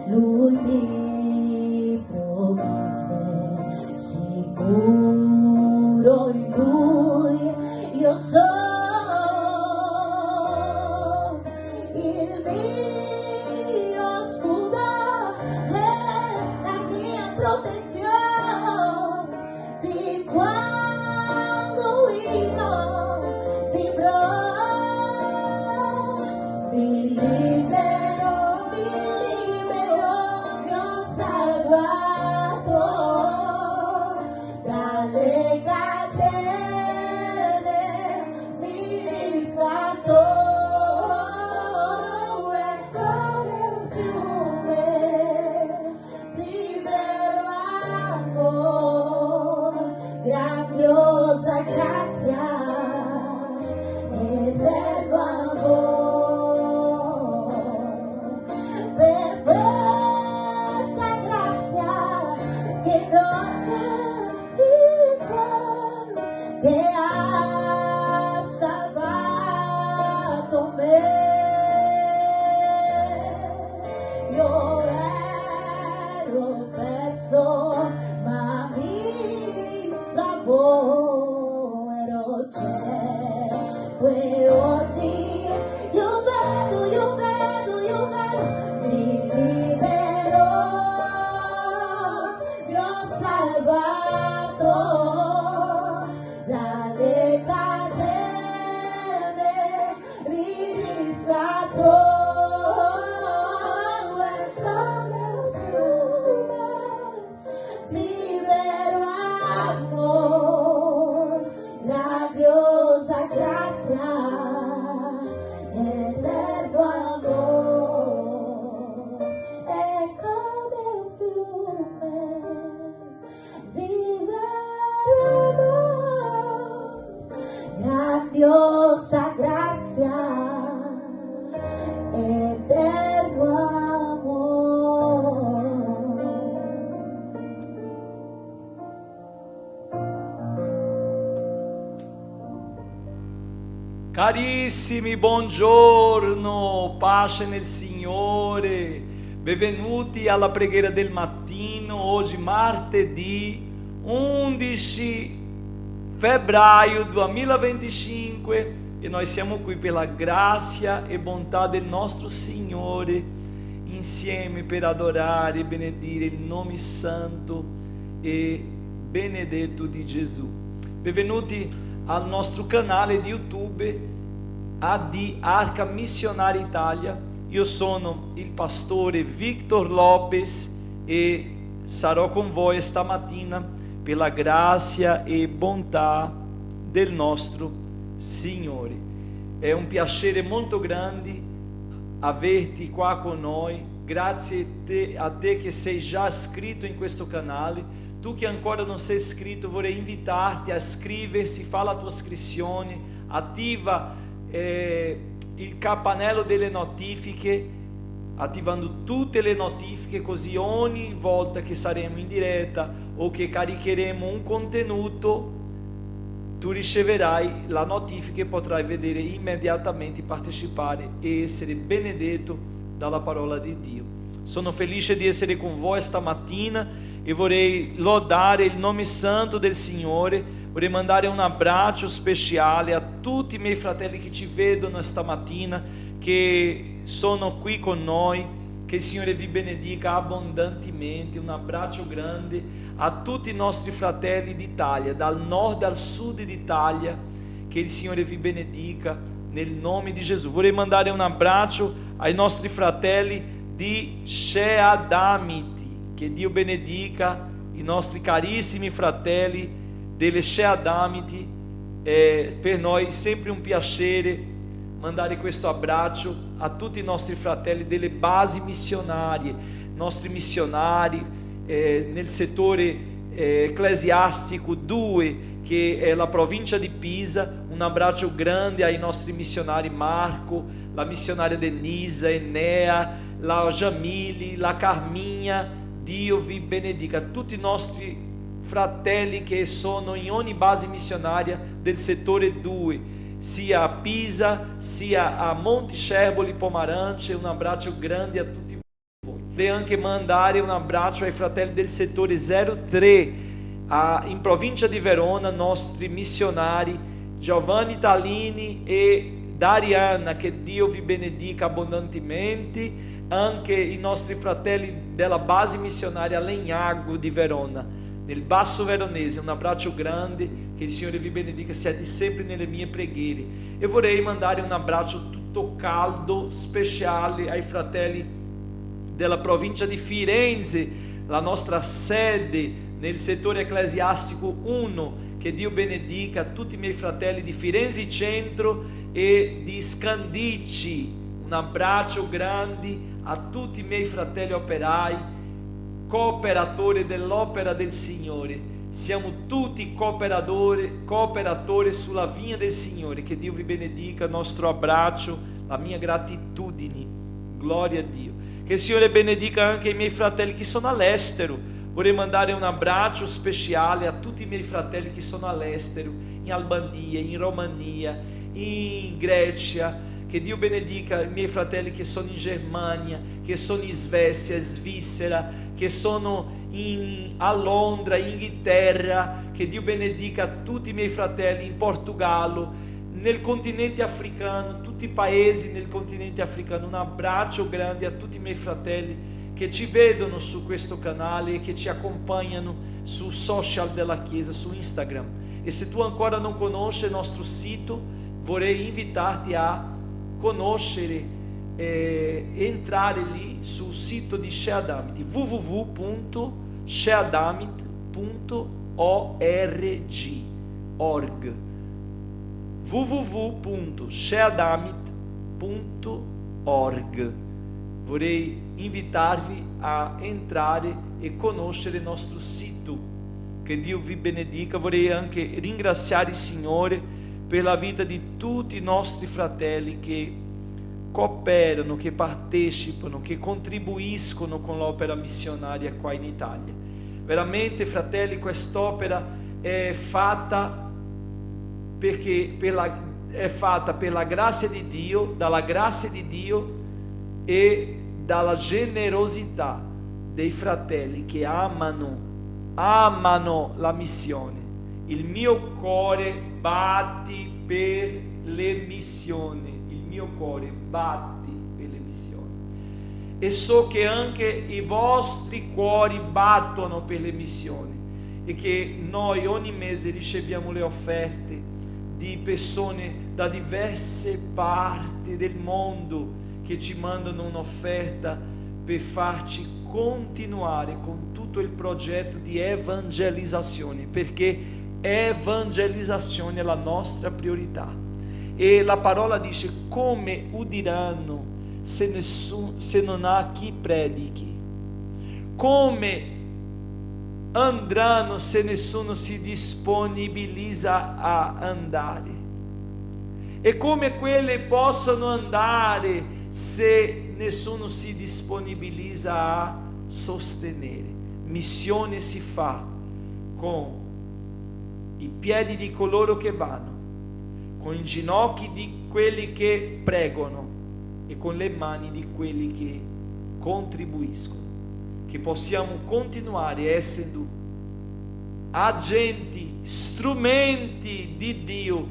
Lui mi promise, sicuro in Lui io sono, il mio scudo è la mia protezione, fin quando io vivrò, mi libero, mi ho salvato dalle catene, mi riscatto, e come un fiume libero amor, grandiosa grazia, eterno amor. Perfetta grazia che dolce il Signore che ha salvato me. Io ero perso ma mi salvò, ero cieco e oggi io vedo, mi libero, mi ho salvato dalle catene, mi riscatto, e come un fiume libero amor, grandiosa grazia, eterno amor, è come un fiume, libero amor, grandiosa grazia, eterno amor. Carissimi, buongiorno, pace nel Signore, benvenuti alla preghiera del mattino. Oggi martedì 11 febbraio 2025 e noi siamo qui per la grazia e bontà del nostro Signore, insieme per adorare e benedire il nome santo e benedetto di Gesù. Benvenuti al nostro canale di YouTube AD Arca Missionária Italia. Io sono il pastore Victor Lopes e sarò con voi stamattina per la grazia e bontà del nostro Signore. È un piacere molto grande averti qua con noi. Grazie a te che sei già iscritto in questo canale. Tu che ancora non sei iscritto, vorrei invitarti a iscriversi, fa la tua iscrizione, attiva il campanello delle notifiche, attivando tutte le notifiche, così ogni volta che saremo in diretta o che caricheremo un contenuto, tu riceverai la notifica e potrai vedere immediatamente, partecipare e essere benedetto dalla parola di Dio. Sono felice di essere con voi stamattina e vorrei lodare il nome santo del Signore. Vorrei mandare un abbraccio speciale a tutti i miei fratelli che ci vedono stamattina, che sono qui con noi. Che il Signore vi benedica abbondantemente. Un abbraccio grande a tutti i nostri fratelli d'Italia, dal nord al sud d'Italia. Che il Signore vi benedica nel nome di Gesù. Vorrei mandare un abbraccio ai nostri fratelli di Sheadamit. Che Dio benedica i nostri carissimi fratelli delle Sheadamit. Per noi è sempre un piacere mandare questo abbraccio a tutti i nostri fratelli delle basi missionarie, nostri missionari nel settore ecclesiastico 2, che è la provincia di Pisa. Un abbraccio grande ai nostri missionari Marco, la missionaria Denisa, Enea, la Jamile, la Carminha. Dio vi benedica. Tutti i nostri fratelli che sono in ogni base missionaria del settore 2, sia a Pisa, sia a Monte Cerboli, Pomarante. Un abbraccio grande a tutti voi. Vorrei anche mandare un abbraccio ai fratelli del settore 03, in provincia di Verona, nostri missionari Giovanni Talini e Dariana. Che Dio vi benedica abbondantemente. Anche i nostri fratelli della base missionaria Legnago di Verona, nel Basso Veronese. Un abbraccio grande, che il Signore vi benedica, siete sempre nelle mie preghiere. E vorrei mandare un abbraccio tutto caldo, speciale ai fratelli della provincia di Firenze, la nostra sede nel settore ecclesiastico 1. Che Dio benedica tutti i miei fratelli di Firenze Centro e di Scandicci. Un abbraccio grande a tutti i miei fratelli operai, cooperatori dell'opera del Signore. Siamo tutti cooperatori sulla vigna del Signore. Che Dio vi benedica. Nostro abbraccio, la mia gratitudine. Gloria a Dio. Che il Signore benedica anche i miei fratelli che sono all'estero. Vorrei mandare un abbraccio speciale a tutti i miei fratelli che sono all'estero, in Albania, in Romania, in Grecia. Che Dio benedica i miei fratelli che sono in Germania, che sono in Svezia, Svizzera, che sono a Londra, in Inghilterra. Che Dio benedica tutti i miei fratelli in Portogallo, nel continente africano, tutti i paesi nel continente africano. Un abbraccio grande a tutti i miei fratelli che ci vedono su questo canale e che ci accompagnano su social della Chiesa, su Instagram. E se tu ancora non conosci il nostro sito, vorrei invitarti a conoscere, entrare lì sul sito di Sheadamit, www.sheadamit.org, www.sheadamit.org. Vorrei invitarvi a entrare e conoscere il nostro sito. Che Dio vi benedica. Vorrei anche ringraziare il Signore per la vita di tutti i nostri fratelli che cooperano, che partecipano, che contribuiscono con l'opera missionaria qua in Italia. Veramente, fratelli, quest'opera è fatta per la grazia di Dio, dalla grazia di Dio e dalla generosità dei fratelli che amano la missione. Il mio cuore batte per le missioni, il mio cuore batte per le missioni, e so che anche i vostri cuori battono per le missioni, e che noi ogni mese riceviamo le offerte di persone da diverse parti del mondo che ci mandano un'offerta per farci continuare con tutto il progetto di evangelizzazione, perché evangelizzazione è la nostra priorità. E la parola dice: come udiranno se non ha chi predichi? Come andranno se nessuno si disponibilizza a andare? E come quelle possono andare se nessuno si disponibilizza a sostenere? Missione si fa con i piedi di coloro che vanno, con i ginocchi di quelli che pregano e con le mani di quelli che contribuiscono. Che possiamo continuare essendo agenti, strumenti di Dio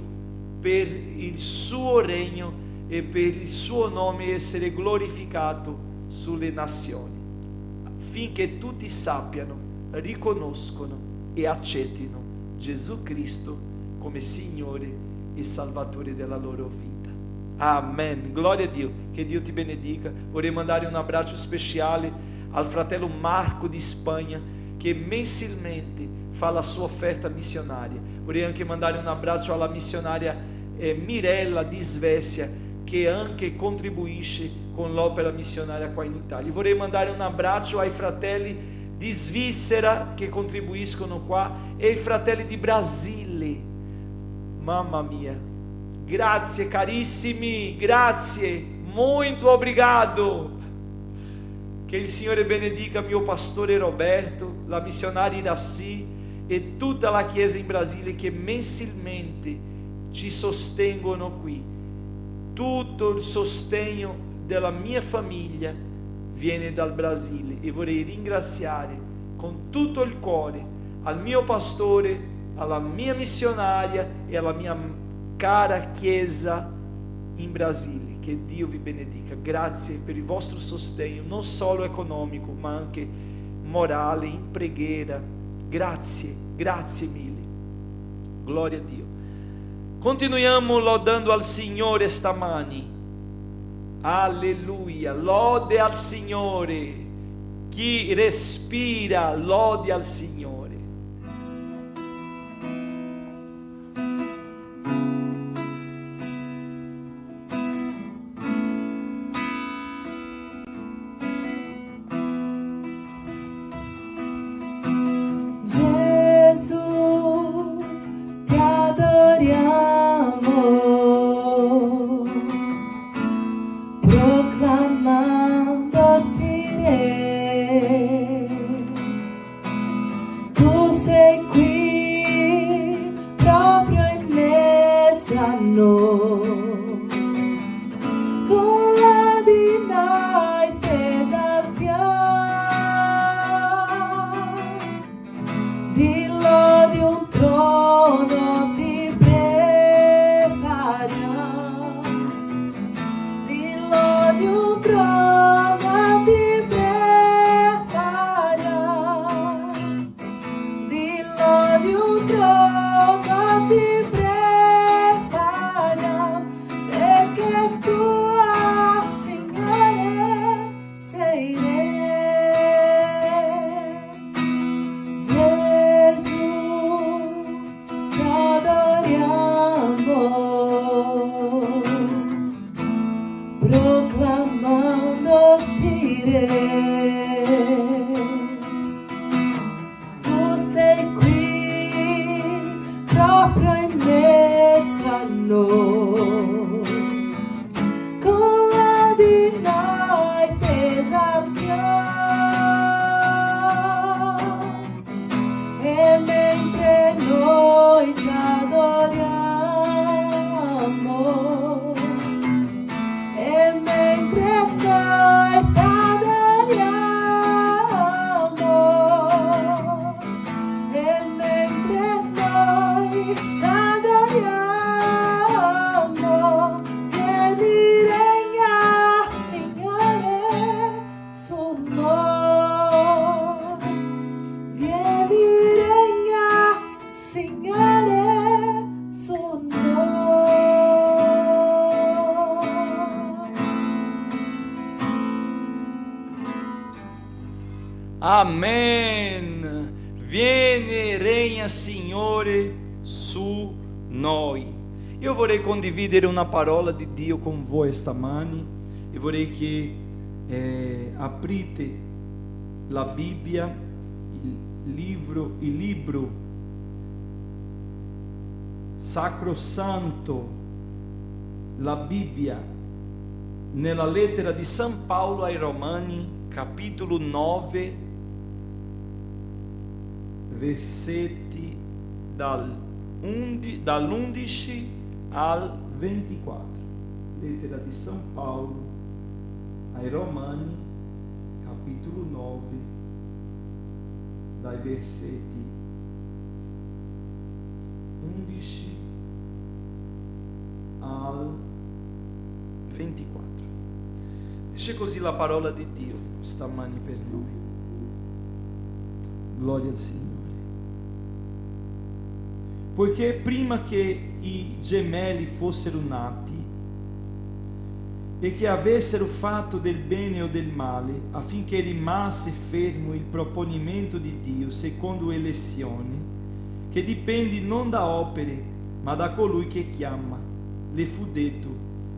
per il suo regno e per il suo nome essere glorificato sulle nazioni, finché tutti sappiano, riconoscono e accettino Gesù Cristo come Signore e Salvatore della loro vita. Amen. Gloria a Dio. Che Dio ti benedica. Vorrei mandare un abbraccio speciale al fratello Marco di Spagna, che mensilmente fa la sua offerta missionaria. Vorrei anche mandare un abbraccio alla missionaria Mirella di Svezia, che anche contribuisce con l'opera missionaria qua in Italia. Vorrei mandare un abbraccio ai fratelli di Svizzera che contribuiscono qua e ai fratelli di Brasile. Mamma mia, grazie carissimi, grazie, muito obrigado. Che il Signore benedica mio pastore Roberto, la missionaria Iraci e tutta la Chiesa in Brasile che mensilmente ci sostengono qui. Tutto il sostegno della mia famiglia viene dal Brasile e vorrei ringraziare con tutto il cuore al mio pastore, alla mia missionaria e alla mia cara Chiesa in Brasile. Che Dio vi benedica. Grazie per il vostro sostegno, non solo economico ma anche morale, in preghiera. Grazie, grazie mille. Gloria a Dio. Continuiamo lodando al Signore stamani. Alleluia, lode al Signore. Chi respira lode al Signore. Amen. Vieni e regna, Signore, su noi. Io vorrei condividere una parola di Dio con voi stamani e vorrei che aprite la Bibbia, il libro sacrosanto, la Bibbia, nella lettera di San Paolo ai Romani, capitolo 9, versetti dall'11 al 24. Lettera di San Paolo ai Romani, capitolo 9, dai versetti 11 al 24. Dice così la parola di Dio stamani per noi. Gloria al Signore. Poiché prima che i gemelli fossero nati e che avessero fatto del bene o del male, affinché rimasse fermo il proponimento di Dio secondo elezione, che dipende non da opere, ma da colui che chiama, le fu detto: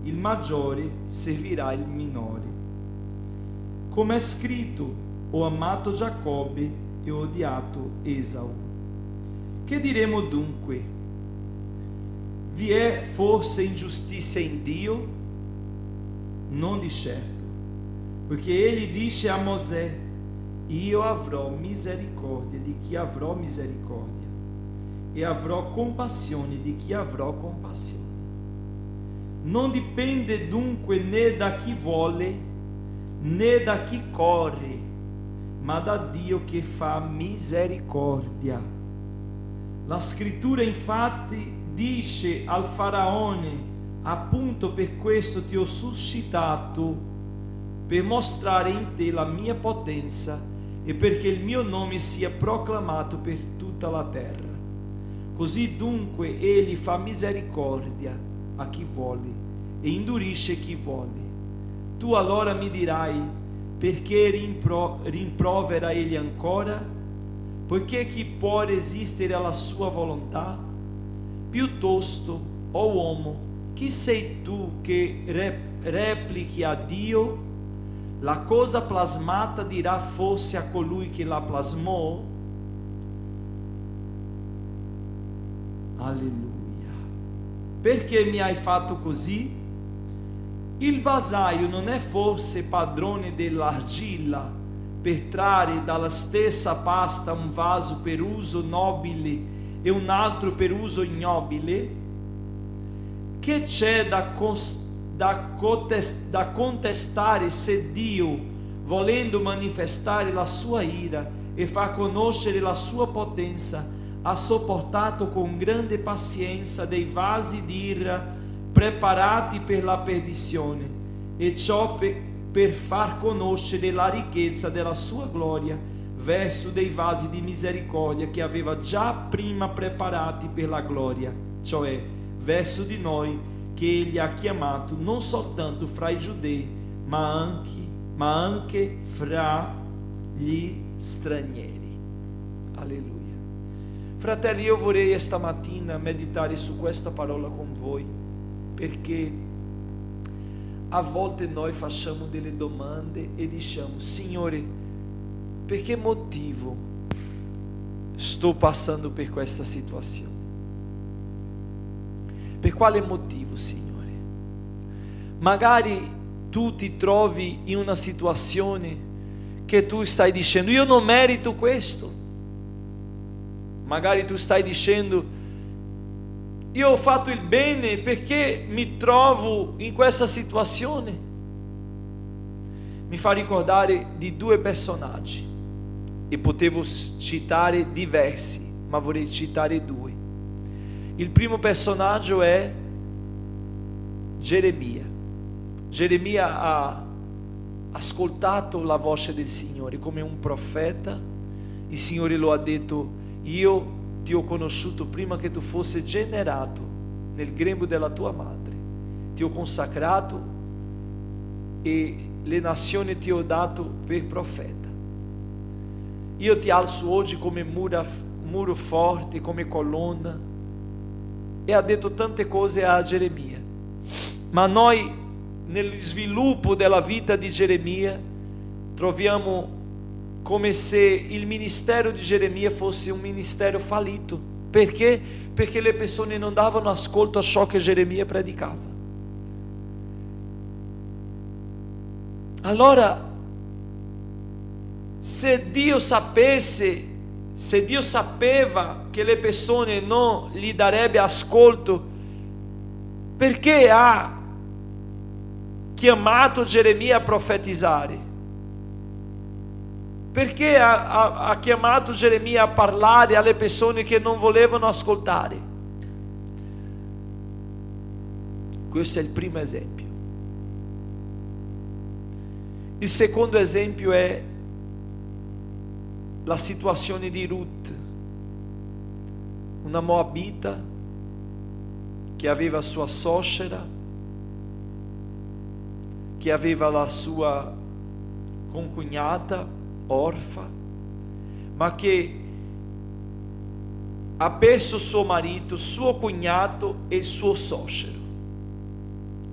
il maggiore servirà il minore. Come è scritto: ho amato Giacobbe e ho odiato Esau. Che diremo dunque? Vi è forse ingiustizia in Dio? Non di certo, perché egli dice a Mosè: io avrò misericordia di chi avrò misericordia e avrò compassione di chi avrò compassione. Non dipende dunque né da chi vuole né da chi corre, ma da Dio che fa misericordia. La scrittura infatti dice al faraone: appunto per questo ti ho suscitato, per mostrare in te la mia potenza e perché il mio nome sia proclamato per tutta la terra. Così dunque egli fa misericordia a chi vuole e indurisce chi vuole. Tu allora mi dirai: perché rimprovera egli ancora? Poiché chi può resistere alla sua volontà? Piuttosto, o uomo, chi sei tu che replichi a Dio? La cosa plasmata dirà forse a colui che la plasmò? Alleluia. Perché mi hai fatto così? Il vasaio non è forse padrone dell'argilla per trarre dalla stessa pasta un vaso per uso nobile e un altro per uso ignobile? Che c'è da contestare se Dio, volendo manifestare la sua ira e far conoscere la sua potenza, ha sopportato con grande pazienza dei vasi di ira preparati per la perdizione, e ciò per far conoscere la ricchezza della sua gloria verso dei vasi di misericordia che aveva già prima preparati per la gloria, cioè verso di noi che egli ha chiamato non soltanto fra i giudei, ma anche fra gli stranieri. Alleluia. Fratelli, io vorrei stamattina meditare su questa parola con voi, perché a volte noi facciamo delle domande e diciamo: Signore, per che motivo sto passando per questa situazione? Per quale motivo, Signore? Magari tu ti trovi in una situazione che tu stai dicendo: io non merito questo. Magari tu stai dicendo: io ho fatto il bene, perché mi trovo in questa situazione? Mi fa ricordare di due personaggi, e potevo citare diversi, ma vorrei citare due. Il primo personaggio è Geremia. Geremia ha ascoltato la voce del Signore come un profeta. Il Signore lo ha detto: io ti ho conosciuto prima che tu fossi generato nel grembo della tua madre, ti ho consacrato e le nazioni ti ho dato per profeta. io ti alzo oggi come muro forte, come colonna. E ha detto tante cose a Geremia. Ma noi, nel sviluppo della vita di Geremia, troviamo come se il ministero di Geremia fosse un ministero fallito. Perché? Perché le persone non davano ascolto a ciò che Geremia predicava. Allora, se Dio sapeva che le persone non gli darebbe ascolto, perché ha chiamato Geremia a profetizzare? Perché ha chiamato Geremia a parlare alle persone che non volevano ascoltare? Questo è il primo esempio. Il secondo esempio è la situazione di Ruth, una moabita che aveva sua suocera, che aveva la sua concugnata orfa, ma che ha perso suo marito, suo cognato e il suo suocero.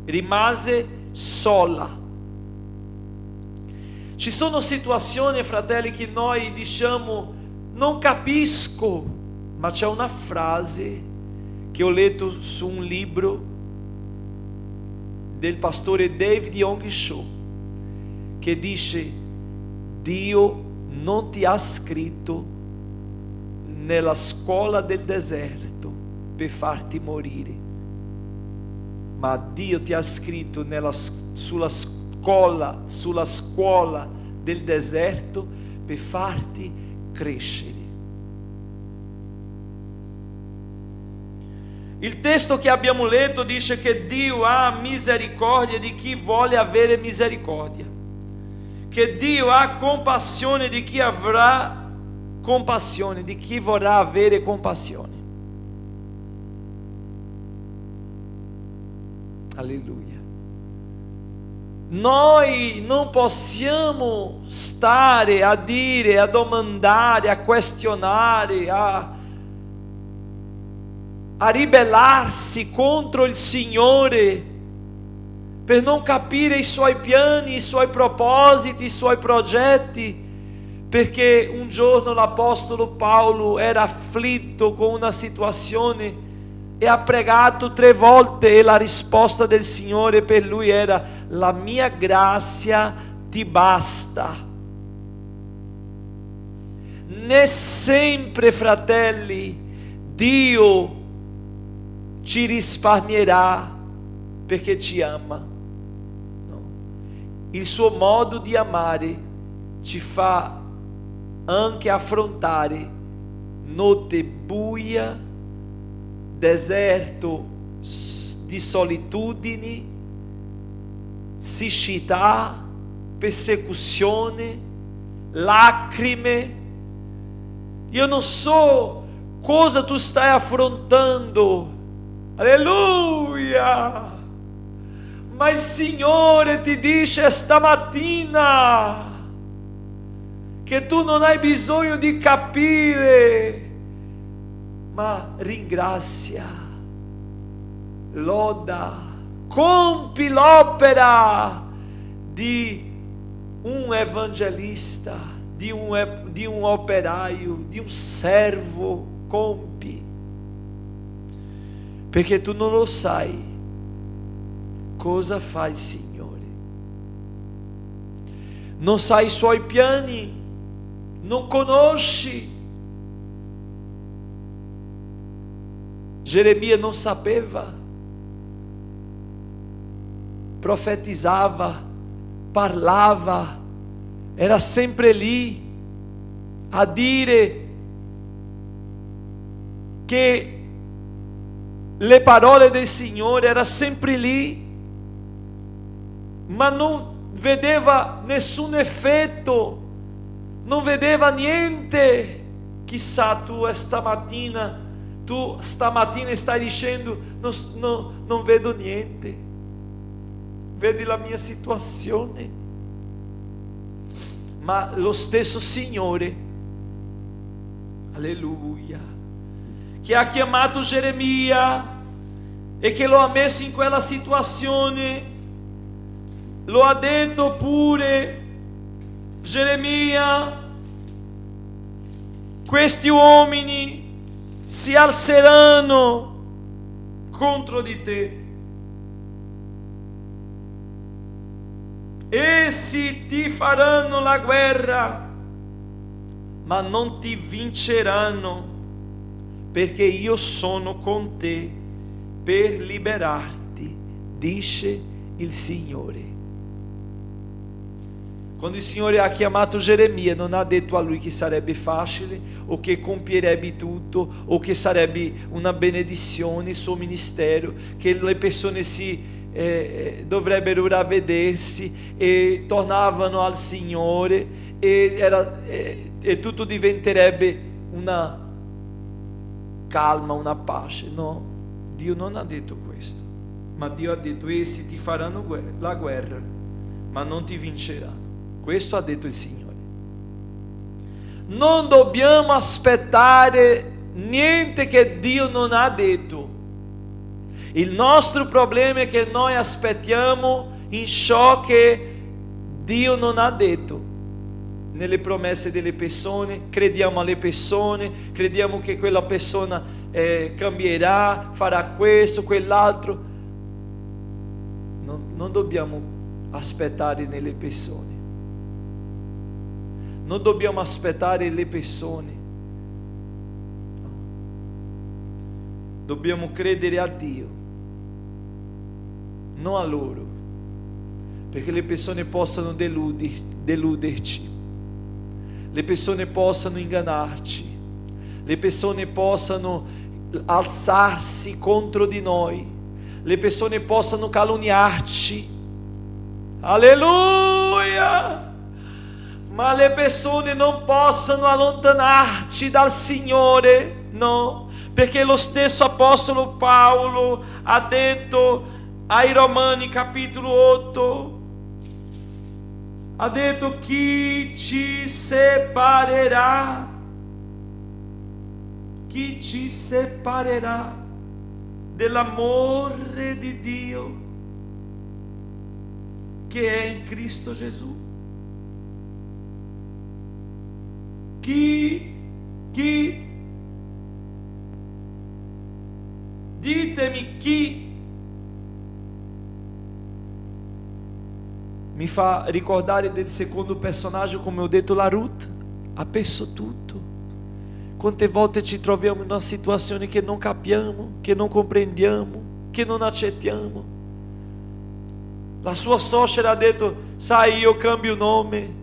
Rimase sola. Ci sono situazioni, fratelli, che noi diciamo non capisco, ma c'è una frase che ho letto su un libro del pastore David Yong Cho, che dice: Dio non ti ha scritto nella scuola del deserto per farti morire, ma Dio ti ha scritto sulla scuola del deserto per farti crescere. Il testo che abbiamo letto dice che Dio ha misericordia di chi vuole avere misericordia, che Dio ha compassione di chi avrà compassione, di chi vorrà avere compassione. Alleluia. Noi non possiamo stare a dire, a domandare, a questionare, a ribellarsi contro il Signore per non capire i suoi piani, i suoi propositi, i suoi progetti, perché un giorno l'Apostolo Paolo era afflitto con una situazione e ha pregato 3 volte e la risposta del Signore per lui era: la mia grazia ti basta. Né sempre, fratelli, Dio ci risparmierà perché ci ama. No. Il suo modo di amare ci fa anche affrontare notte buia, deserto di solitudine, siccità, persecuzione, lacrime. Io non so cosa tu stai affrontando, alleluia, ma il Signore ti dice stamattina che tu non hai bisogno di capire, ma ringrazia, loda, compi l'opera di un evangelista, di un operaio, di un servo, compi, perché tu non lo sai cosa fa il Signore, non sai i suoi piani, non conosci. Geremia non sapeva, profetizzava, parlava, era sempre lì a dire che le parole del Signore erano sempre lì, ma non vedeva nessun effetto, non vedeva niente. Chissà tu stamattina stai dicendo non vedo niente, vedi la mia situazione, ma lo stesso Signore Alleluia. Che ha chiamato Geremia e che lo ha messo in quella situazione. Lo ha detto pure Geremia: questi uomini si alzeranno contro di te. Essi ti faranno la guerra, ma non ti vinceranno, perché io sono con te per liberarti, dice il Signore. Quando il Signore ha chiamato Geremia, non ha detto a lui che sarebbe facile, o che compierebbe tutto, o che sarebbe una benedizione il suo ministero, che le persone dovrebbero ravvedersi e tornavano al Signore e tutto diventerebbe una calma, una pace. No, Dio non ha detto questo, ma Dio ha detto: essi ti faranno la guerra, ma non ti vinceranno. Questo ha detto il Signore. Non dobbiamo aspettare niente che Dio non ha detto. Il nostro problema è che noi aspettiamo in ciò che Dio non ha detto. Nelle promesse delle persone, crediamo alle persone, crediamo che quella persona cambierà, farà questo, quell'altro. Non dobbiamo aspettare nelle persone. Non dobbiamo aspettare le persone. No. Dobbiamo credere a Dio, non a loro, perché le persone possono deluderci, le persone possono ingannarci, le persone possono alzarsi contro di noi, le persone possono calunniarci. Alleluia! Ma le persone non possono allontanarci dal Signore, no, perché lo stesso Apostolo Paolo ha detto ai Romani capitolo 8, ha detto: chi ci separerà dell'amore di Dio che è in Cristo Gesù? Chi? Ditemi chi. Mi fa ricordare del secondo personaggio, come ho detto, la Ruth ha perso tutto. Quante volte ci troviamo in una situazione che non capiamo, che non comprendiamo, che non accettiamo. La sua suocera ha detto: sai, io cambio nome,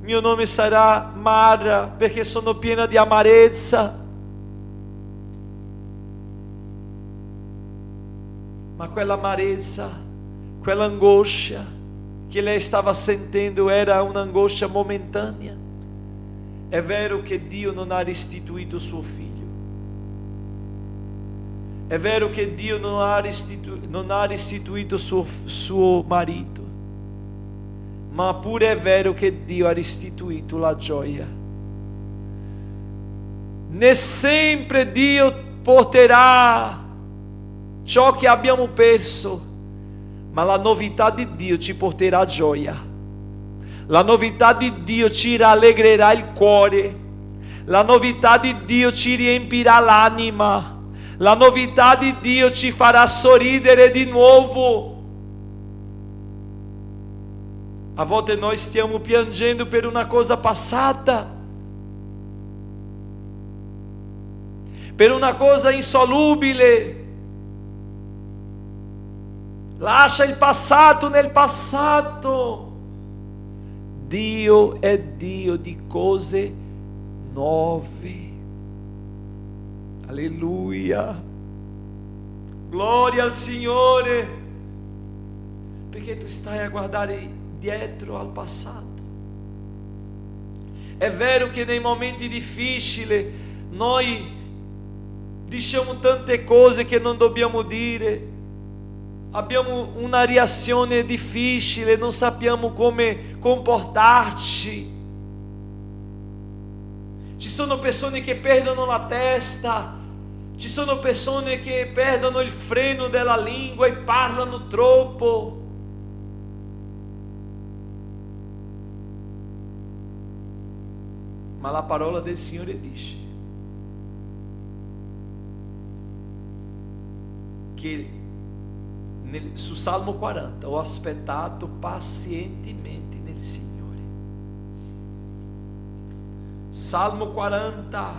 mio nome sarà Mara, perché sono piena di amarezza. Ma quella amarezza, quell'angoscia che lei stava sentendo era un'angoscia momentanea. È vero che Dio non ha restituito suo figlio, è vero che Dio non ha restituito suo marito, ma pure è vero che Dio ha restituito la gioia. Ne sempre Dio porterà ciò che abbiamo perso, ma la novità di Dio ci porterà gioia. La novità di Dio ci rallegrerà il cuore. La novità di Dio ci riempirà l'anima. La novità di Dio ci farà sorridere di nuovo. A volte noi stiamo piangendo per una cosa passata, per una cosa insolubile. Lascia il passato nel passato. Dio è Dio di cose nuove. Alleluia. Gloria al Signore. Perché tu stai a guardare dietro al passato? È vero che nei momenti difficili noi diciamo tante cose che non dobbiamo dire. Abbiamo una reazione difficile, non sappiamo come comportarci. Ci sono persone che perdono la testa, ci sono persone che perdono il freno della lingua e parlano troppo. Ma la parola del Signore dice che su Salmo 40 ho aspettato pazientemente nel Signore. Salmo 40,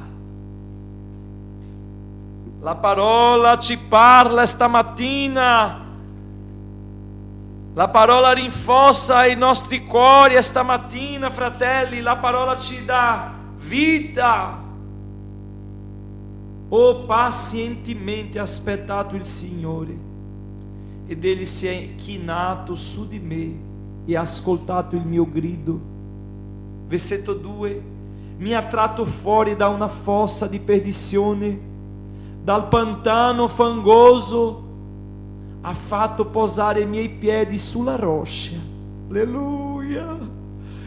la parola ci parla stamattina, la parola rinforza i nostri cuori stamattina, fratelli, la parola ci dà vita. Ho pazientemente aspettato il Signore ed Egli si è chinato su di me e ha ascoltato il mio grido. Versetto 2: mi ha tratto fuori da una fossa di perdizione, dal pantano fangoso, ha fatto posare i miei piedi sulla roccia, alleluia,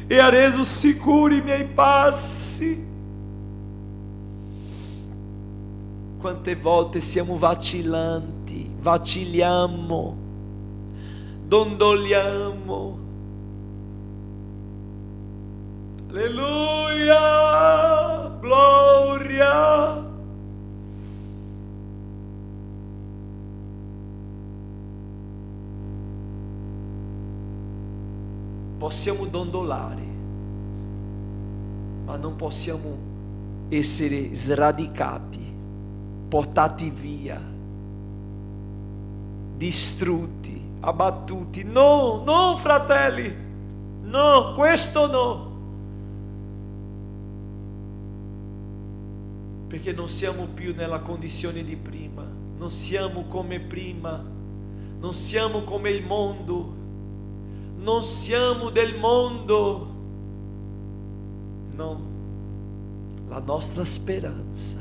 e ha reso sicuri i miei passi. Quante volte siamo vacillanti, vacilliamo, dondoliamo. Alleluia, gloria. Possiamo dondolare, ma non possiamo essere sradicati, portati via, distrutti, abbattuti. No, no, fratelli, no, questo no. Perché non siamo più nella condizione di prima, non siamo come prima, non siamo come il mondo, non siamo del mondo. No, la nostra speranza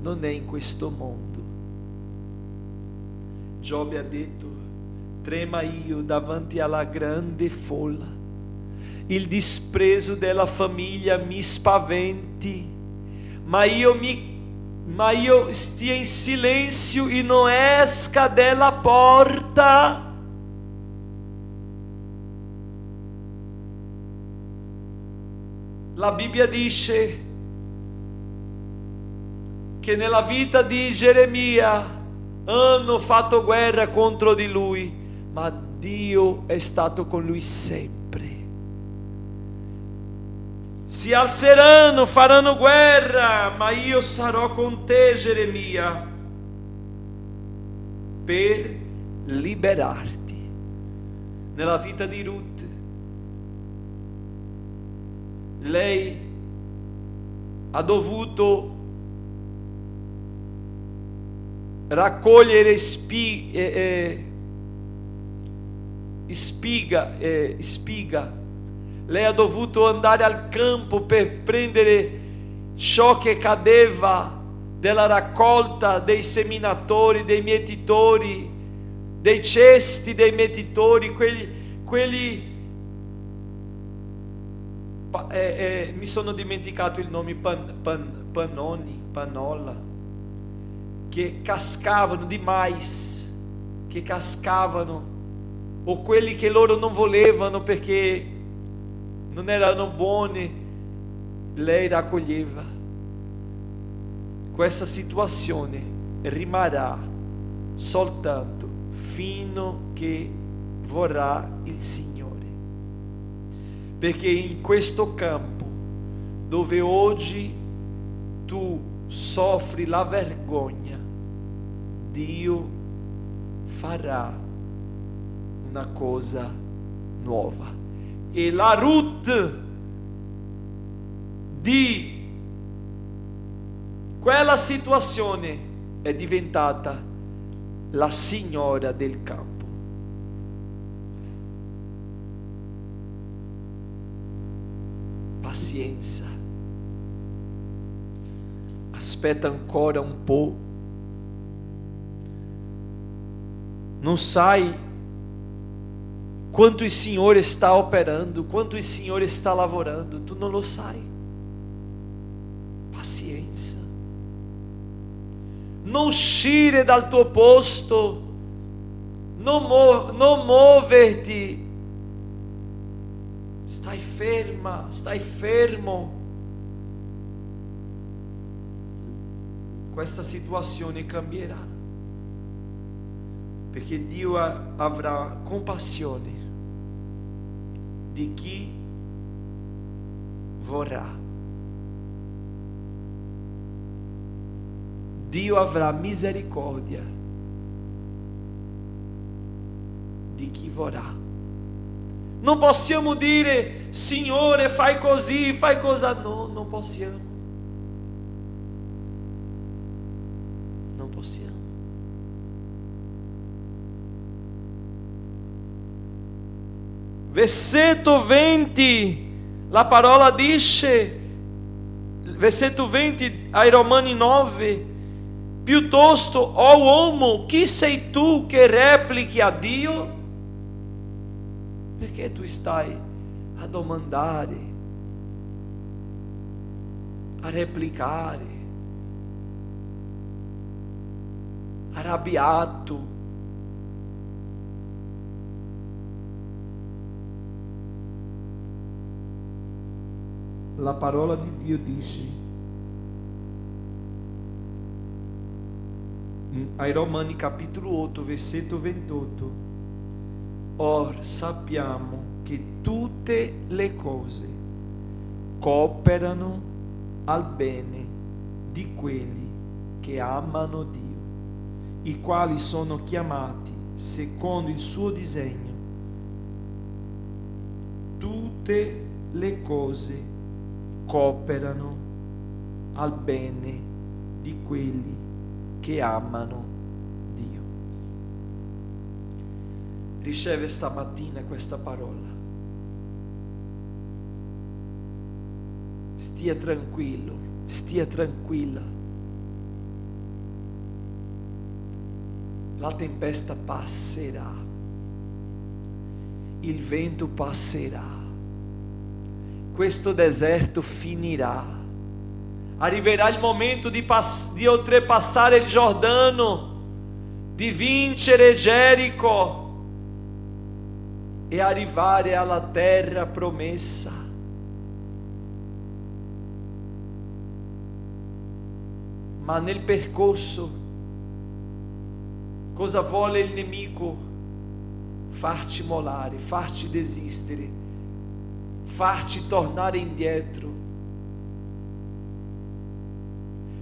non è in questo mondo. Giobbe ha detto: trema io davanti alla grande folla, il disprezzo della famiglia mi spaventi, ma io stia in silenzio e non esca dalla porta. La Bibbia dice che nella vita di Geremia hanno fatto guerra contro di lui, ma Dio è stato con lui sempre. Si alzeranno, faranno guerra, ma io sarò con te, Geremia, per liberarti. Nella vita di Ruth, lei ha dovuto raccogliere spiga. Lei ha dovuto andare al campo per prendere ciò che cadeva della raccolta dei seminatori, dei mietitori, dei cesti dei mietitori, mi sono dimenticato il nome, panola, che cascavano di mais, che cascavano, o quelli che loro non volevano perché non erano buoni, lei raccoglieva. Questa situazione rimarrà soltanto fino che vorrà il Signore, perché in questo campo dove oggi tu soffri la vergogna, Dio farà una cosa nuova. E la Ruth di quella situazione è diventata la signora del campo. Pazienza, aspetta ancora un po'. Non sai quanto il Signore sta operando, quanto il Signore sta lavorando, tu non lo sai. pazienza. Non uscire dal tuo posto, non muoverti. Stai ferma, stai fermo. Questa situazione cambierà, perché Dio avrà compassione di chi vorrà. Dio avrà misericordia di chi vorrà. Non possiamo dire, Signore, fai così, fai cosa. No, non possiamo. Non possiamo. Versetto 20, la parola dice, versetto 20 ai Romani 9, piuttosto, ó uomo, chi sei tu che replichi a Dio? Perché tu stai a domandare, a replicare, arrabbiato? La parola di Dio dice ai Romani capitolo 8 versetto 28: or sappiamo che tutte le cose cooperano al bene di quelli che amano Dio, i quali sono chiamati secondo il suo disegno. Tutte le cose cooperano al bene di quelli che amano Dio. Riceve stamattina questa parola. Stia tranquillo, stia tranquilla. La tempesta passerà, il vento passerà, questo deserto finirà, arriverà il momento di oltrepassare il Giordano, di vincere Gerico e arrivare alla terra promessa. Ma nel percorso cosa vuole il nemico? Farci mollare, farci desistere, farci tornare indietro,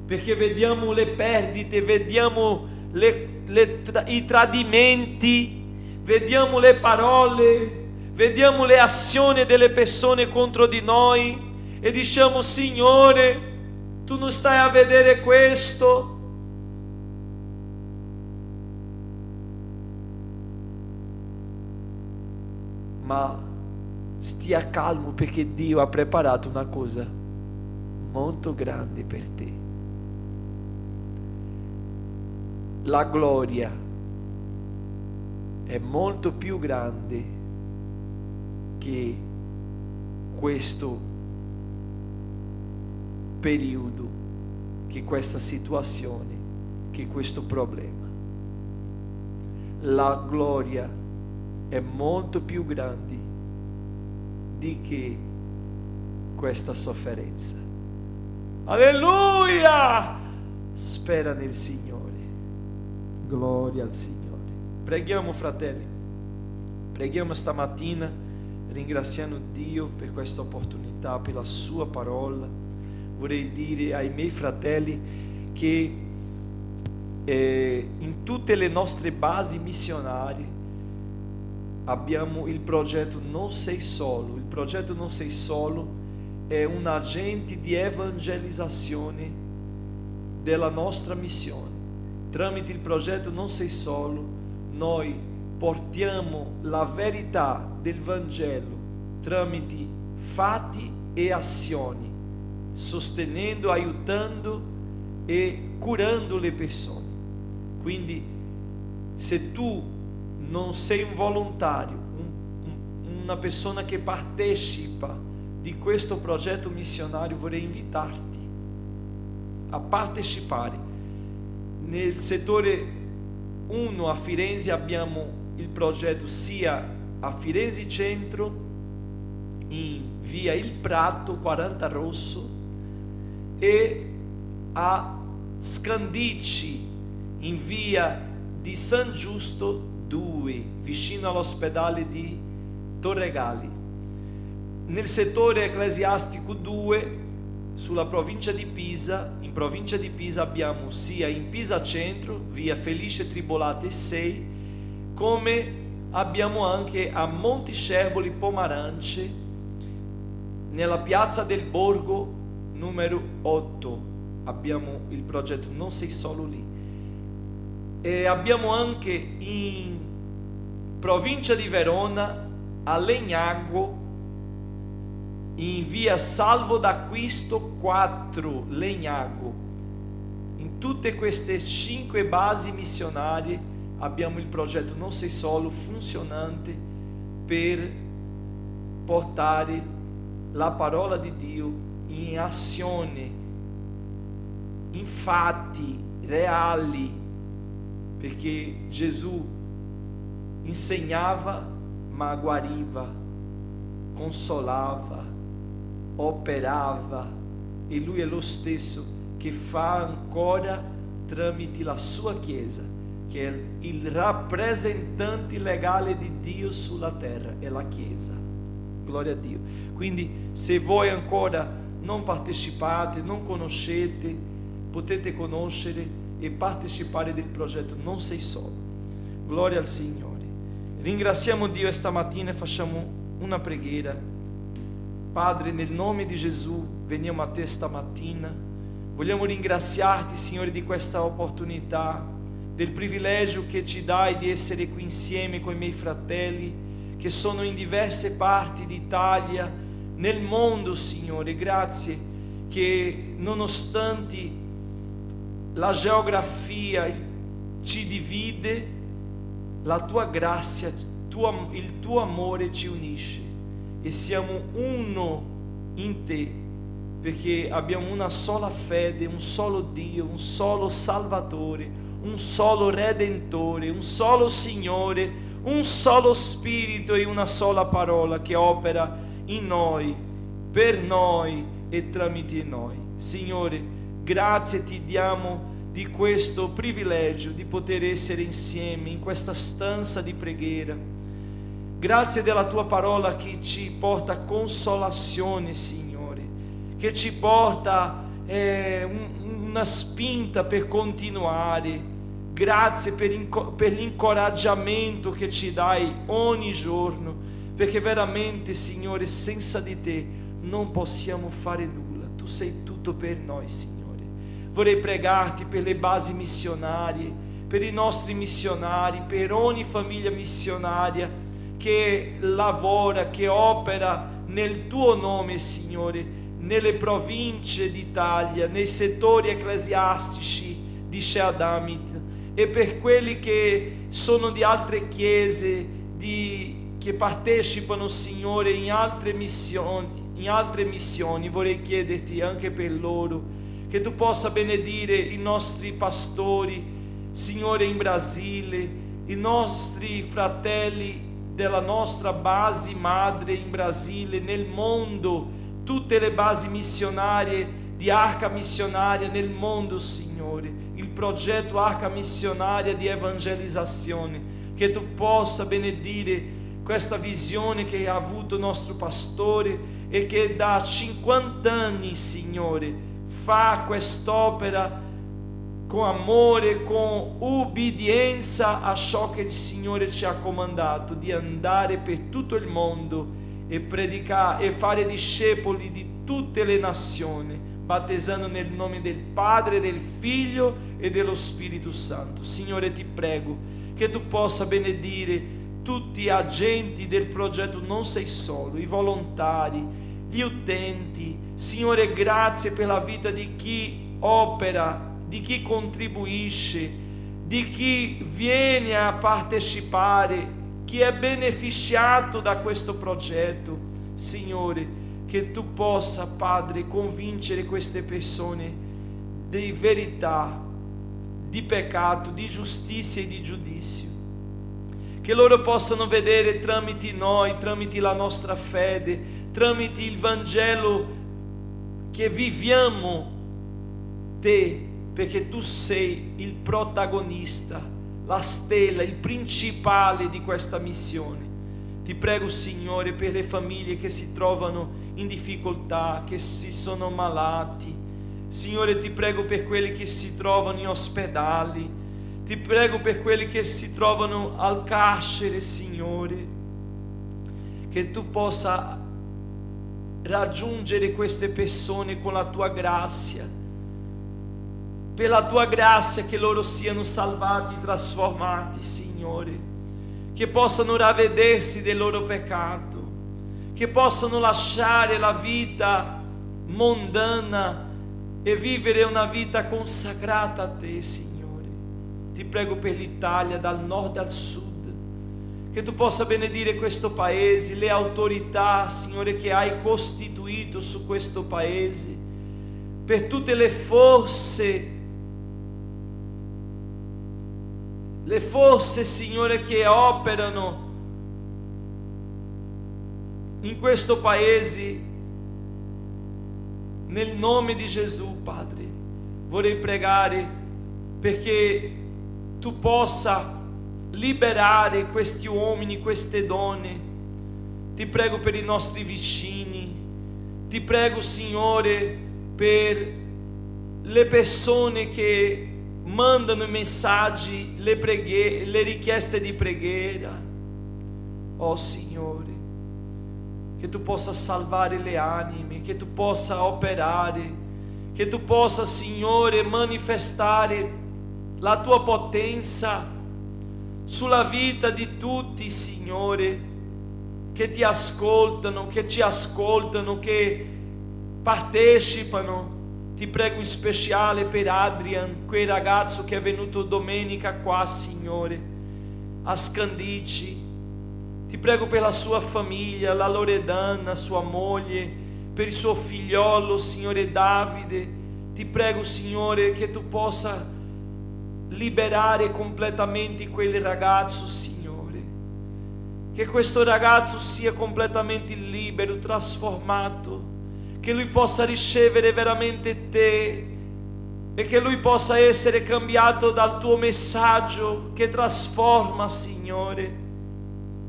perché vediamo le perdite, vediamo i tradimenti, vediamo le parole, vediamo le azioni delle persone contro di noi e diciamo: Signore, tu non stai a vedere questo? Ma stia calmo, perché Dio ha preparato una cosa molto grande per te. La gloria è molto più grande che questo periodo, che questa situazione, che questo problema. La gloria è molto più grande di che questa sofferenza. Alleluia! Spera nel Signore. Gloria al Signore. Preghiamo, fratelli. Preghiamo stamattina, ringraziando Dio per questa opportunità, per la sua parola. Vorrei dire ai miei fratelli che in tutte le nostre basi missionarie abbiamo il progetto Non Sei Solo. Il progetto Non Sei Solo è un agente di evangelizzazione della nostra missione. Tramite il progetto Non Sei Solo noi portiamo la verità del Vangelo tramite fatti e azioni, sostenendo, aiutando e curando le persone. Quindi, se tu non sei un volontario, una persona che partecipa di questo progetto missionario, vorrei invitarti a partecipare. Nel settore 1 a Firenze abbiamo il progetto sia a Firenze Centro, in via Il Prato 40 Rosso, e a Scandicci in via di San Giusto 2, vicino all'ospedale di Torregali. Nel settore ecclesiastico 2, sulla provincia di Pisa, in provincia di Pisa abbiamo sia in Pisa Centro, via Felice Tribolate 6, come abbiamo anche a Montiscerboli Pomarance, nella piazza del Borgo numero 8. Abbiamo il progetto Non Sei Solo Lì. E abbiamo anche in provincia di Verona, a Legnago, in via Salvo d'Acquisto 4, Legnago. In tutte queste 5 basi missionarie abbiamo il progetto Non Sei Solo funzionante per portare la parola di Dio in azione, in fatti reali, perché Gesù insegnava ma guariva, consolava, operava, e Lui è lo stesso che fa ancora tramite la sua Chiesa, che è il rappresentante legale di Dio sulla terra, è la Chiesa. Gloria a Dio. Quindi se voi ancora non partecipate, non conoscete, potete conoscere e partecipare del progetto Non Sei Solo. Gloria al Signore. Ringraziamo Dio stamattina e facciamo una preghiera. Padre, nel nome di Gesù veniamo a te stamattina, vogliamo ringraziarti, Signore, di questa opportunità, del privilegio che ci dai di essere qui insieme con i miei fratelli che sono in diverse parti d'Italia, nel mondo, Signore. Grazie che nonostante la geografia ci divide, la tua grazia, il tuo amore ci unisce e siamo uno in te, perché abbiamo una sola fede, un solo Dio, un solo Salvatore, un solo Redentore, un solo Signore, un solo Spirito e una sola parola che opera in noi, per noi e tramite noi. Signore, grazie ti diamo di questo privilegio di poter essere insieme in questa stanza di preghiera. Grazie della tua parola che ci porta consolazione, Signore, che ci porta una spinta per continuare. Grazie per l'incoraggiamento che ci dai ogni giorno, perché veramente, Signore, senza di te non possiamo fare nulla. Tu sei tutto per noi, Signore. Vorrei pregarti per le basi missionarie, per i nostri missionari, per ogni famiglia missionaria che lavora, che opera nel tuo nome, Signore, nelle province d'Italia, nei settori ecclesiastici di Seadamit, e per quelli che sono di altre chiese, che partecipano, Signore, in altre missioni, vorrei chiederti anche per loro che tu possa benedire i nostri pastori, Signore, in Brasile, i nostri fratelli della nostra base madre in Brasile, nel mondo, tutte le basi missionarie di Arca Missionaria nel mondo, Signore, il progetto Arca Missionaria di evangelizzazione, che tu possa benedire questa visione che ha avuto il nostro pastore e che da 50 anni, Signore, fa quest'opera con amore, con ubbidienza a ciò che il Signore ci ha comandato, di andare per tutto il mondo e predicare e fare discepoli di tutte le nazioni, battezzando nel nome del Padre, del Figlio e dello Spirito Santo. Signore, ti prego che tu possa benedire tutti gli agenti del progetto Non Sei Solo, i volontari, gli utenti. Signore, grazie per la vita di chi opera, di chi contribuisce, di chi viene a partecipare, chi è beneficiato da questo progetto. Signore, che tu possa, Padre, convincere queste persone di verità, di peccato, di giustizia e di giudizio. Che loro possano vedere tramite noi, tramite la nostra fede, tramite il Vangelo che viviamo te, perché tu sei il protagonista, la stella, il principale di questa missione. Ti prego, Signore, per le famiglie che si trovano in difficoltà, che si sono malati. Signore, ti prego per quelli che si trovano in ospedali. Ti prego per quelli che si trovano al carcere, Signore. Che tu possa raggiungere queste persone con la tua grazia. Per la tua grazia che loro siano salvati, trasformati, Signore. Che possano ravvedersi del loro peccato, che possano lasciare la vita mondana e vivere una vita consacrata a te, Signore. Ti prego per l'Italia, dal nord al sud, che tu possa benedire questo paese, le autorità, Signore, che hai costituito su questo paese, per tutte le forze, Signore, che operano in questo paese, nel nome di Gesù, Padre. Vorrei pregare perché tu possa liberare questi uomini, queste donne. Ti prego per i nostri vicini, ti prego, Signore, per le persone che mandano messaggi, le richieste di preghiera. Oh Signore, che tu possa salvare le anime, che tu possa operare, che tu possa, Signore, manifestare la tua potenza sulla vita di tutti, Signore, che ti ascoltano, che ci ascoltano, che partecipano. Ti prego in speciale per Adrian, quel ragazzo che è venuto domenica qua, Signore, a Scandici. Ti prego per la sua famiglia, la Loredana, sua moglie, per il suo figliolo, Signore Davide. Ti prego, Signore, che tu possa liberare completamente quel ragazzo, Signore. Che questo ragazzo sia completamente libero, trasformato, che lui possa ricevere veramente te e che lui possa essere cambiato dal tuo messaggio che trasforma, Signore.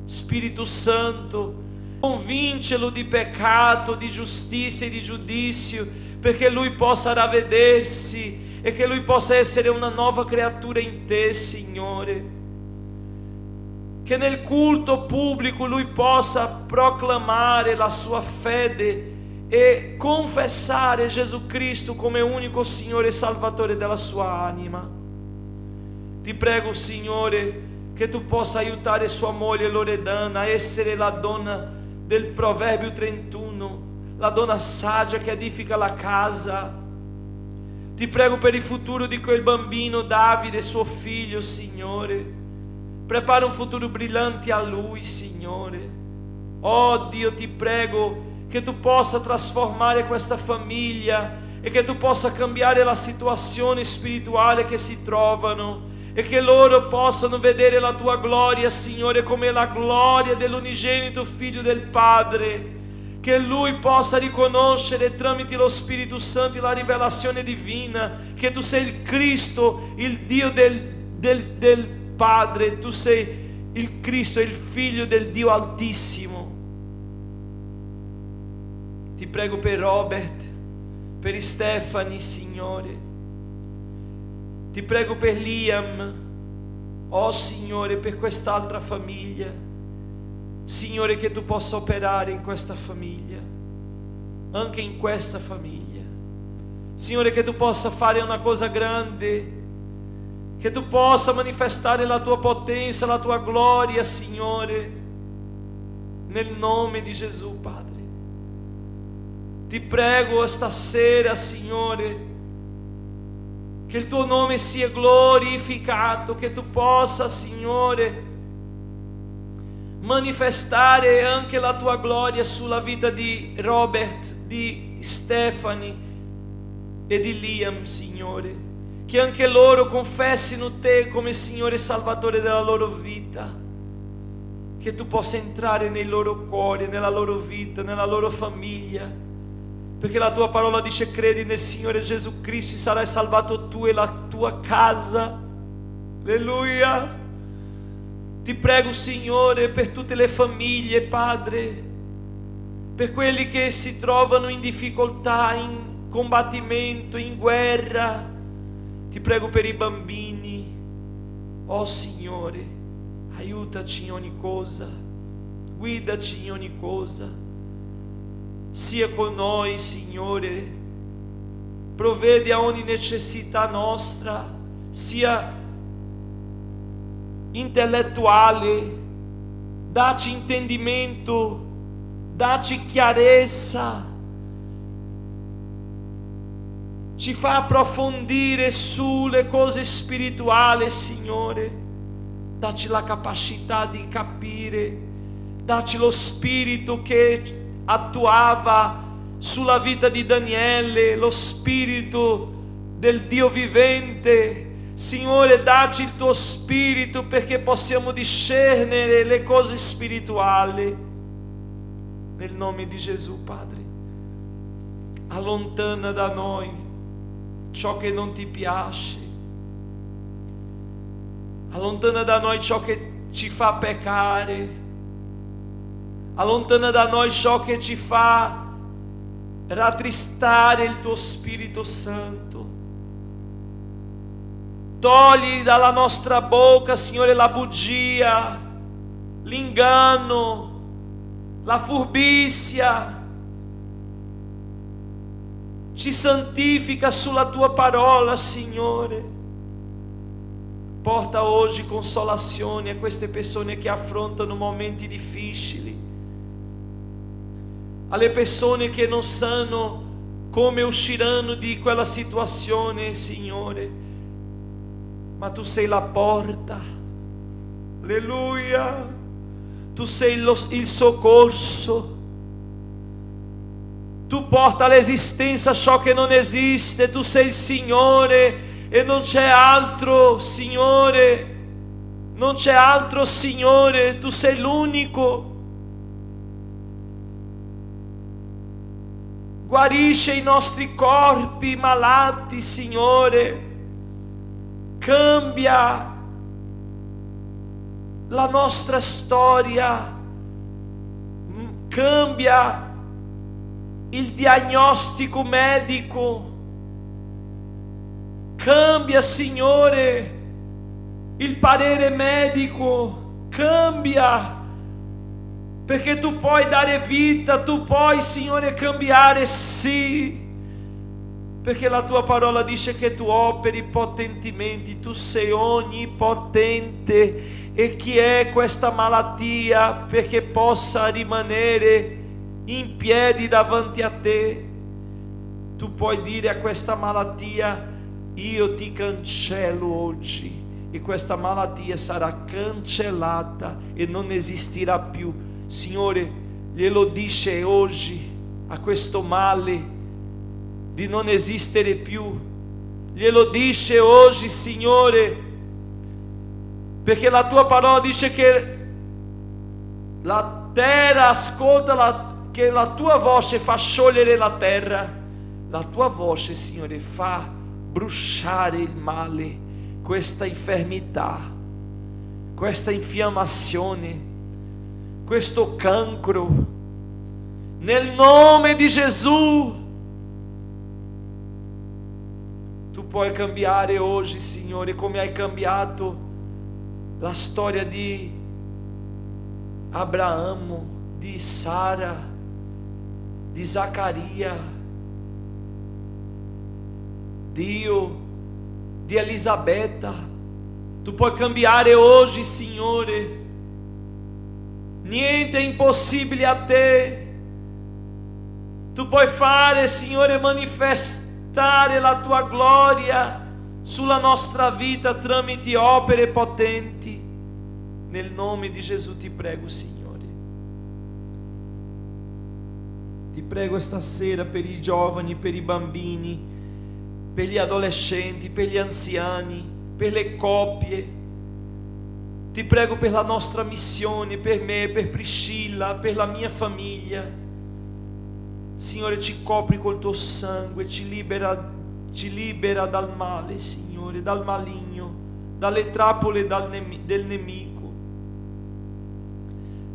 Spirito Santo, convincelo di peccato, di giustizia e di giudizio, perché lui possa ravvedersi e che lui possa essere una nuova creatura in te, Signore. Che nel culto pubblico lui possa proclamare la sua fede e confessare Gesù Cristo come unico Signore e Salvatore della sua anima. Ti prego, Signore, che tu possa aiutare sua moglie Loredana a essere la donna del Proverbio 31, la donna saggia che edifica la casa. Ti prego per il futuro di quel bambino Davide, suo figlio, Signore. Prepara un futuro brillante a lui, Signore. Oh Dio, ti prego che tu possa trasformare questa famiglia e che tu possa cambiare la situazione spirituale che si trovano e che loro possano vedere la tua gloria, Signore, come la gloria dell'unigenito Figlio del Padre, che lui possa riconoscere tramite lo Spirito Santo la rivelazione divina che tu sei il Cristo, il Dio del Padre, tu sei il Cristo, il Figlio del Dio Altissimo. Ti prego per Robert, per Stefani, Signore. Ti prego per Liam, oh Signore, per quest'altra famiglia. Signore, che tu possa operare in questa famiglia, anche in questa famiglia. Signore, che tu possa fare una cosa grande, che tu possa manifestare la tua potenza, la tua gloria, Signore, nel nome di Gesù, Padre. Ti prego stasera, Signore, che il tuo nome sia glorificato, che tu possa, Signore, manifestare anche la tua gloria sulla vita di Robert, di Stefani, e di Liam, Signore, che anche loro confessino Te come Signore e Salvatore della loro vita, che Tu possa entrare nei loro cuori, nella loro vita, nella loro famiglia, perché la Tua parola dice: credi nel Signore Gesù Cristo e sarai salvato tu e la tua casa. Alleluia. Ti prego, Signore, per tutte le famiglie, Padre, per quelli che si trovano in difficoltà, in combattimento, in guerra. Ti prego per i bambini. Oh Signore, aiutaci in ogni cosa, guidaci in ogni cosa, sia con noi, Signore, provvedi a ogni necessità nostra, sia intellettuale, dacci intendimento, dacci chiarezza, ci fa approfondire sulle cose spirituali, Signore, dacci la capacità di capire, dacci lo spirito che attuava sulla vita di Daniele, lo spirito del Dio vivente. Signore, dacci il Tuo spirito perché possiamo discernere le cose spirituali. Nel nome di Gesù, Padre, allontana da noi ciò che non Ti piace, allontana da noi ciò che ci fa peccare, allontana da noi ciò che ci fa rattristare il Tuo Spirito Santo. Togli dalla nostra bocca, Signore, la bugia, l'inganno, la furbizia. Ci santifica sulla Tua parola, Signore. Porta oggi consolazione a queste persone che affrontano momenti difficili, alle persone che non sanno come usciranno di quella situazione, Signore. Ma Tu sei la porta, alleluia, Tu sei il soccorso, Tu porta all'esistenza ciò che non esiste, Tu sei il Signore e non c'è altro, Signore, non c'è altro, Signore, Tu sei l'unico. Guarisce i nostri corpi malati, Signore. Cambia la nostra storia, cambia il diagnostico medico, cambia, Signore, il parere medico, cambia, perché Tu puoi dare vita, Tu puoi, Signore, cambiare, sì. Perché la Tua parola dice che Tu operi potentemente, Tu sei onnipotente. E chi è questa malattia perché possa rimanere in piedi davanti a Te? Tu puoi dire a questa malattia: io ti cancello oggi, e questa malattia sarà cancellata e non esistirà più. Signore, glielo dice oggi a questo male di non esistere più, glielo dice oggi, Signore, perché la Tua parola dice che la terra ascolta che la Tua voce fa sciogliere la terra. La Tua voce, Signore, fa bruciare il male, questa infermità, questa infiammazione, questo cancro, nel nome di Gesù. Tu puoi cambiare oggi, Signore, come hai cambiato la storia di Abraamo, di Sara, di Zaccaria, Dio, di Elisabetta. Tu puoi cambiare oggi, Signore. Niente è impossibile a Te. Tu puoi fare, Signore, manifestare la Tua gloria sulla nostra vita tramite opere potenti. Nel nome di Gesù ti prego, Signore. Ti prego stasera per i giovani, per i bambini, per gli adolescenti, per gli anziani, per le coppie. Ti prego per la nostra missione, per me, per Priscilla, per la mia famiglia. Signore, ci copri col tuo sangue, ci libera dal male, Signore, dal maligno, dalle trappole del nemico.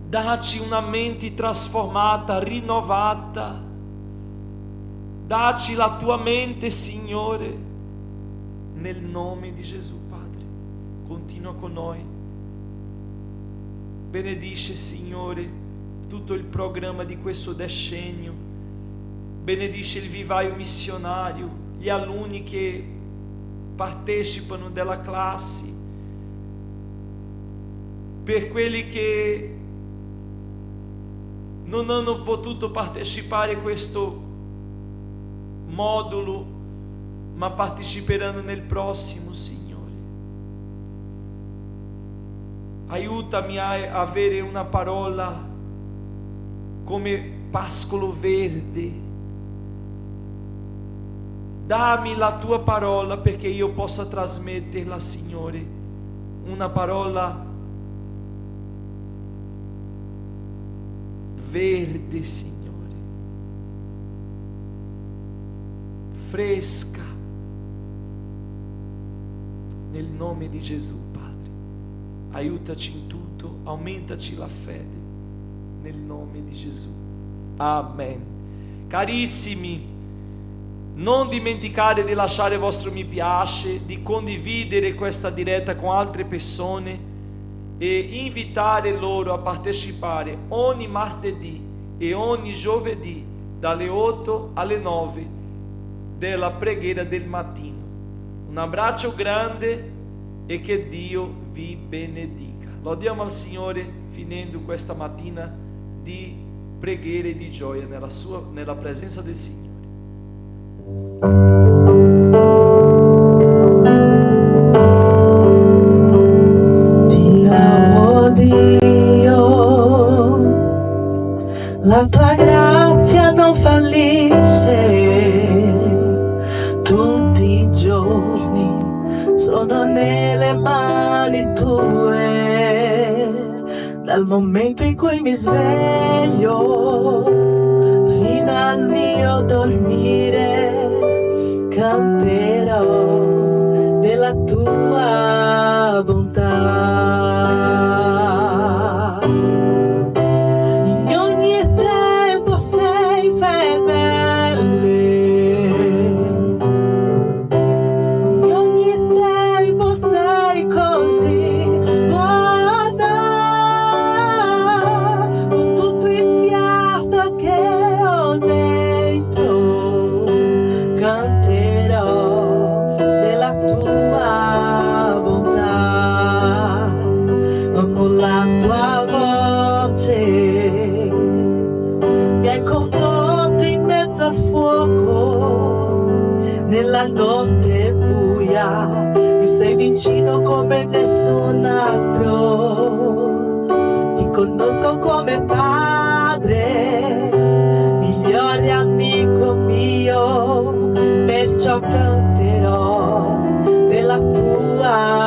Dacci una mente trasformata, rinnovata. Dacci la tua mente, Signore, nel nome di Gesù, Padre. Continua con noi. Benedice, Signore, tutto il programma di questo decennio. Benedice il vivaio missionario, gli alunni che partecipano della classe, per quelli che non hanno potuto partecipare a questo modulo, ma parteciperanno nel prossimo, Signore. Aiutami a avere una parola come pascolo verde. Dammi la tua parola perché io possa trasmetterla, Signore, una parola verde, Signore, fresca, nel nome di Gesù, Padre. Aiutaci in tutto, aumentaci la fede, nel nome di Gesù. Amen. Carissimi, non dimenticate di lasciare il vostro mi piace, di condividere questa diretta con altre persone e invitare loro a partecipare ogni martedì e ogni giovedì dalle 8 alle 9 della preghiera del mattino. Un abbraccio grande e che Dio vi benedica. Lodiamo al Signore finendo questa mattina di preghiera e di gioia nella presenza del Signore. Ti amo, Dio, la tua grazia non fallisce, tutti i giorni sono nelle mani tue, dal momento in cui mi sveglio fino al mio dormire canterò della tua bontà. In ogni tempo sei fedele, in ogni tempo sei così buona, con tutto il fiato che ho dentro canterò della tua bontà. Amo la tua voce, mi hai condotto in mezzo al fuoco, nella notte buia, mi sei vicino come nessun altro. Ti conosco come padre, migliore amico mio, perciò canterò della tua